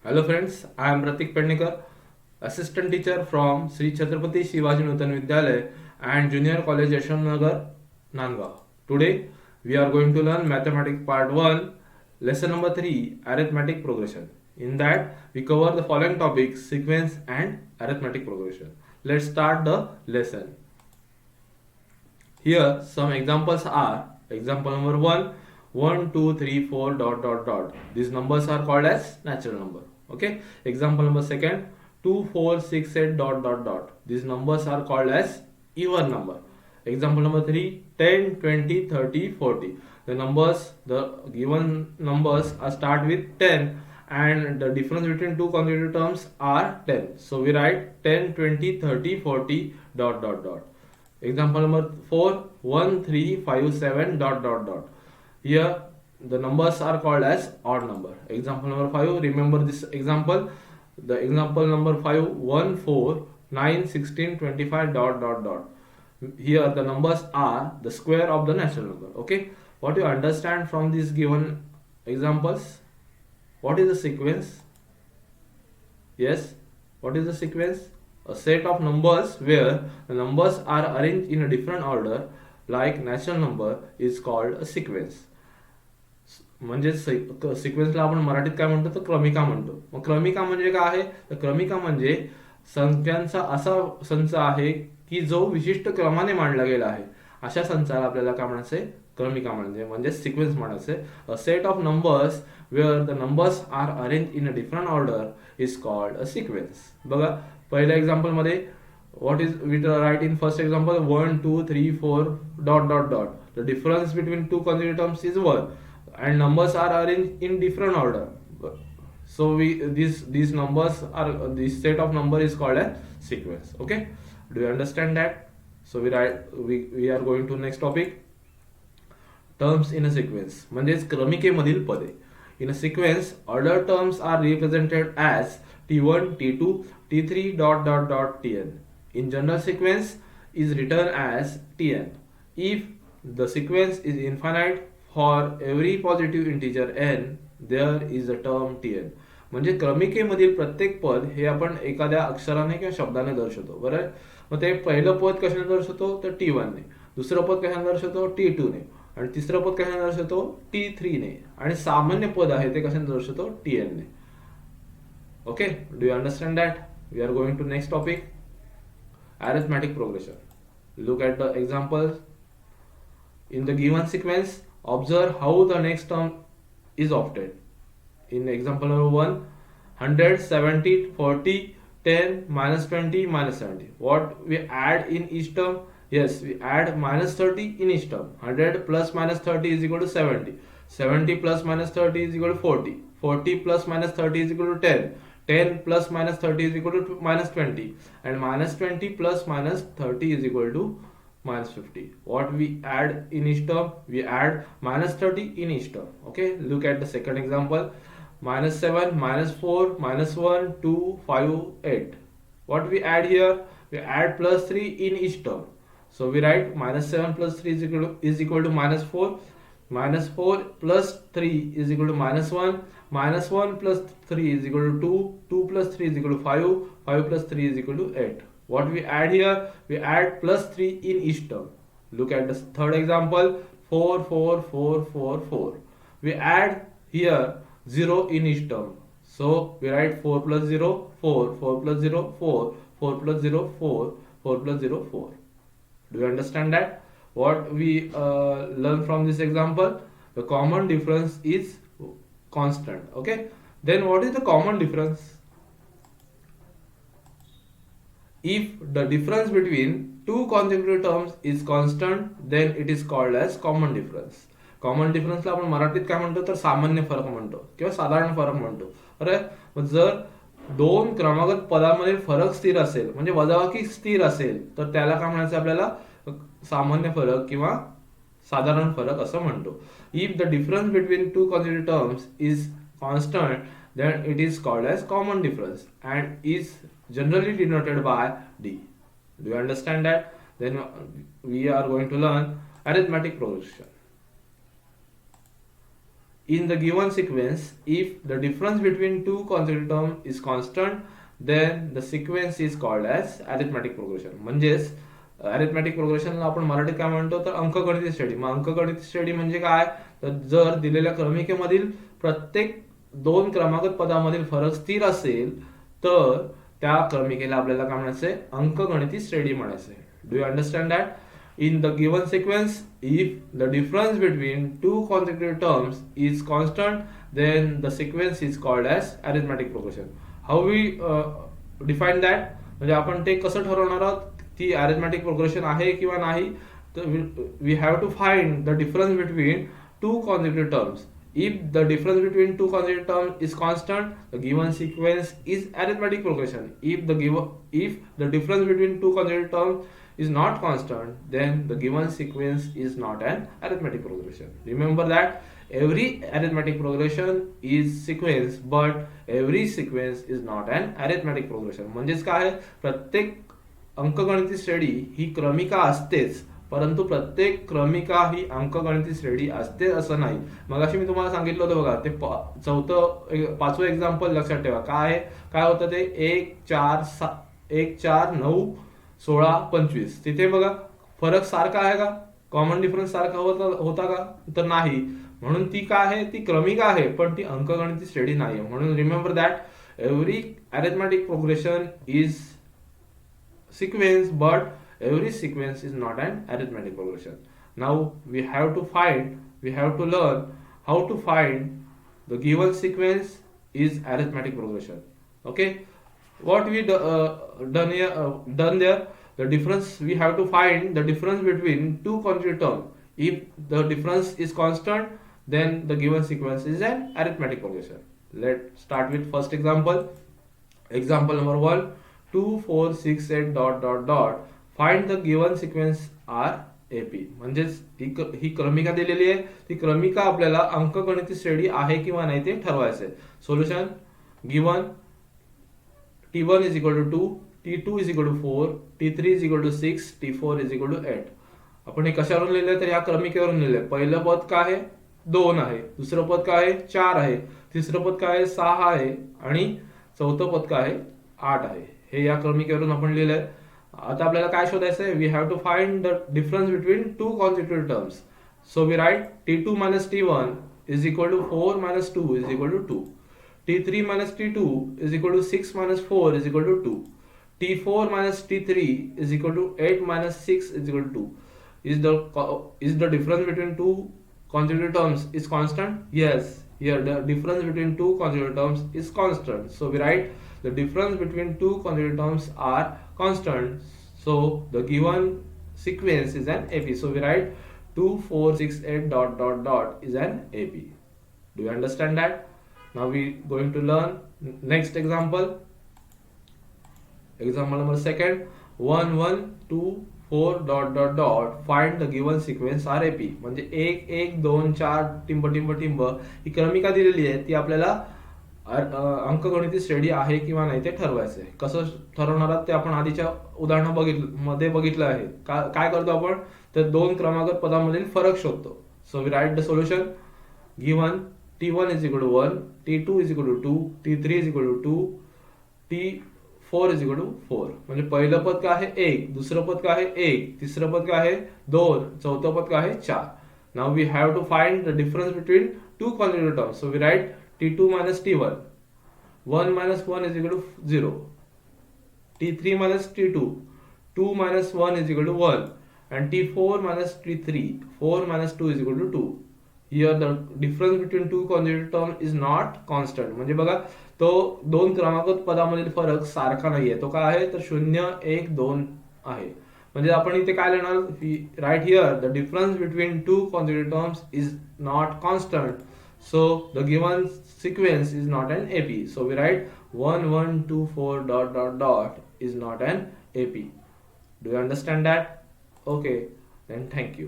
Hello friends, I am Pratik Pendikar, assistant teacher from Sri Chhatrapati Shivaji Nutan Vidyalaya and Junior College Yashwantnagar, Nandgaon. Today we are going to learn Mathematics Part 1, Lesson number 3, Arithmetic Progression. In that we cover the following topics, sequence and arithmetic progression. Let's start the lesson. Here some examples are example number 1, 1, 2, 3, 4 dot dot dot. These numbers are called as natural number. Okay. Example number second, 2, 4, 6, 8 dot dot dot. These numbers are called as even number. Example number 3, 10, 20, 30, 40. The given numbers are start with 10 and the difference between two consecutive terms are 10. So we write 10, 20, 30, 40 dot dot dot. Example number 4, 1, 3, 5, 7 dot dot dot. Here the numbers are called as odd number. Example number 5, remember this example. The example number 5, 1, 4, 9, 16, 25 dot dot dot. Here the numbers are the square of the natural number. Okay. What you understand from these given examples? What is the sequence? Yes. What is the sequence? A set of numbers where the numbers are arranged in a different order like natural number is called a sequence. म्हणजे सिक्वेन्सला आपण मराठीत काय म्हणतो तर क्रमिका म्हणतो. मग क्रमिका म्हणजे काय आहे तर क्रमिका म्हणजे संख्यांचा असा संच आहे की जो विशिष्ट क्रमाने मांडला गेला आहे. अशा संचाला आपल्याला काय म्हणायचंय क्रमिका म्हणजे सिक्वेन्स म्हणायचंय. A set of numbers where the numbers are arrange in a different order is called a sequence. बघा पहिल्या एक्झाम्पल मध्ये what is we write in first example 1 2 3 4 dot dot dot. The difference between two consecutive terms is 1 and numbers are arranged in different order. So these numbers are this set of number is called a sequence. Okay, do you understand that? So we are going to next topic, terms in a sequence. म्हणजेच क्रमिकेमधील पदे. In a sequence, order terms are represented as t1 t2 t3 dot dot dot tn. In general sequence is written as tn. If the sequence is infinite for every positive integer n, there is a term tn. म्हणजे क्रमिकेमधील प्रत्येक पद हे आपण एखाद्या अक्षराने किंवा शब्दाने दर्शवतो. बरोबर. मग ते पहिलं पद कशाने दर्शवतो तर t1 ने, दुसरं पद कशाने दर्शवतो t2 ने आणि तिसरं पद कशाने दर्शवतो t3 ने आणि सामान्य पद आहे ते कशाने दर्शवतो tn ने. Okay, do you understand that? We are going to next topic, arithmetic progression. Look at the examples. In the given sequence, observe how the next term is obtained. In example number 1, 100, 70, 40, 10, minus 20, minus 70. What we add in each term? Yes, we add minus 30 in each term. 100 plus minus 30 is equal to 70. 70 plus minus 30 is equal to 40. 40 plus minus 30 is equal to 10. 10 plus minus 30 is equal to minus 20 and minus 20 plus minus 30 is equal to minus 50. What we add in each term? We add minus 30 in each term. Okay, look at the second example, minus 7, minus 4, minus 1, 2, 5, 8. What we add here? We add plus 3 in each term. So we write minus 7 plus 3 is equal to minus 4. Minus 4 plus 3 is equal to minus 1. Minus 1 plus 3 is equal to 2. 2 plus 3 is equal to 5. 5 plus 3 is equal to 8. What we add here? We add plus 3 in each term. Look at the third example, 4, 4, 4, 4, 4. We add here 0 in each term. So we write 4 plus 0, 4. 4 plus 0, 4. 4 plus 0, 4. 4 plus 0, 4. Do you understand that? What we learn from this example? The common difference is constant. Okay, then what is the common difference? If the difference between two consecutive terms is constant, then it is called as common difference. Common डिफरन्सला आपण मराठीत काय म्हणतो तर सामान्य फरक म्हणतो किंवा साधारण फरक म्हणतो. अरे जर दोन क्रमागत पदामध्ये फरक स्थिर असेल म्हणजे वजाबाकी स्थिर असेल तर त्याला काय म्हणायचं आपल्याला सामान्य फरक किंवा साधारण फरक असं म्हणतो. If the difference between to consecutive terms is constant then it is called as common difference and is generally denoted by D. Do you understand that? Then we are going to learn arithmetic progression. in the given sequence, if the difference between two consecutive terms is constant, then the sequence is called as arithmetic progression. म्हणजेच arithmetic प्रोग्रेशनला आपण मराठीत काय म्हणतो तर अंकगणित study. मग अंकगणित study म्हणजे काय तर जर दिलेल्या क्रमिकेमधील प्रत्येक दोन क्रमागत पदामधील फरक स्थिर असेल तर त्या क्रमिकेला आपल्याला काय म्हणायचंय अंकगणिती श्रेणी म्हणायचंय. Do you understand that? In the given sequence, if the difference between two consecutive terms is constant, then the sequence is called as arithmetic progression. How we define that? म्हणजे आपण ते कसं ठरवणार आहोत ती arithmetic progression आहे किंवा नाही. तर we have to find the difference between two consecutive terms. If the difference between two consecutive terms is constant, the given sequence is arithmetic progression. If the difference between two consecutive terms is not constant, then the given sequence is not an arithmetic progression. Remember that every arithmetic progression is sequence, but every sequence is not an arithmetic progression. म्हणजेच काय प्रत्येक अंकगणिती श्रेणी ही क्रमिका असतेच, परंतु प्रत्येक क्रमिका ही अंकगणिती श्रेणी असते असं नाही. मगाशी मी तुम्हाला सांगितलं होतं बघा ते पाचवं एक्झाम्पल लक्षात ठेवा. काय होतं ते 1 4 9 16 25. तिथे बघा फरक सारखा आहे का? कॉमन डिफरन्स सारखा होता का? तर नाही. म्हणून ती काय आहे ती क्रमिका आहे पण ती अंकगणिती श्रेणी नाही. म्हणून remember that every arithmetic progression is sequence, but every sequence is not an arithmetic progression. Now we have to learn how to find the given sequence is arithmetic progression. Okay, what we done there, the difference we have to find the difference between two consecutive terms. If the difference is constant, then the given sequence is an arithmetic progression. Let's start with first example. Example number 1, 2 4 6 8 ... Find the given sequence R AP. म्हणजेच ही क्रमिका दिलेली आहे. ती क्रमिका आपल्याला अंकगणिती श्रेणी आहे किंवा नाही ते ठरवायचे. Solution given T1 is equal to 2, T2 is equal to 4, T3 is equal to 6, T4 is equal to 8. आपण हे कशावरून लिहिलंय तर या क्रमिकेवरून लिहिलंय. पहिलं पद काय आहे 2 आहे, दुसरं पद काय आहे 4 आहे, तिसरं पद काय आहे 6 आहे आणि चौथं पद काय आहे 8 आहे. हे या क्रमिकेवरून आपण लिहिलंय. आता आपल्याला काय शोधायचं आहे? We have to find the difference between two consecutive terms. So we write T2 minus T1 is equal to 4 minus 2 is equal to 2. T3 minus T2 is equal to 6 minus 4 is equal to 2. T4 minus T3 is equal to 8 minus 6 is equal to 2. Is the difference between two consecutive terms is constant? Yes. Here the difference between two consecutive terms is constant. So we write the difference between two consecutive terms are constant. So the given sequence is an AP. So we write 2 4 6 8 ... is an AP. Do you understand that? Now we going to learn next example. Example number 2, 1 1 2 4 ... Find the given sequence RAP. म्हणजे 1 1 2 4 टिंब ही क्रमिका दिलेली आहे. ती आपल्याला अंकगणिती श्रेणी आहे किंवा नाही ते ठरवायचं आहे. कसं ठरवणार आहात ते आपण आधीच्या उदाहरणामध्ये बघितलं आहे. काय करतो आपण तर दोन क्रमागत पदांमधील फरक शोधतो. So we write the solution given T1 is equal to 1, T2 is equal to 2, T3 is equal to 2, T4 is equal to 4. म्हणजे पहिलं पद काय आहे 1, दुसरं पद काय आहे 1, तिसरं पद काय आहे 2, चौथं पद काय आहे 4. Now we have to find the difference between two consecutive terms. So we write T2 minus T1, 1 minus 1 is equal to 0. T3 minus T2, 2 minus 1 is equal to 1. And T4 minus T3, 4 minus 2 is equal to 2. Here the difference between two consecutive terms is not constant. म्हणजे बघा तो दोन क्रमागत पदामधील फरक सारखा नाहीये. तो काय आहे तर 0 1 2 आहे. म्हणजे आपण इथे काय लिहिणार right here the difference between to consecutive terms is not constant. So the given sequence is not an AP. So we write 1 1 2 4 ... is not an AP. Do you understand that? Okay, then thank you.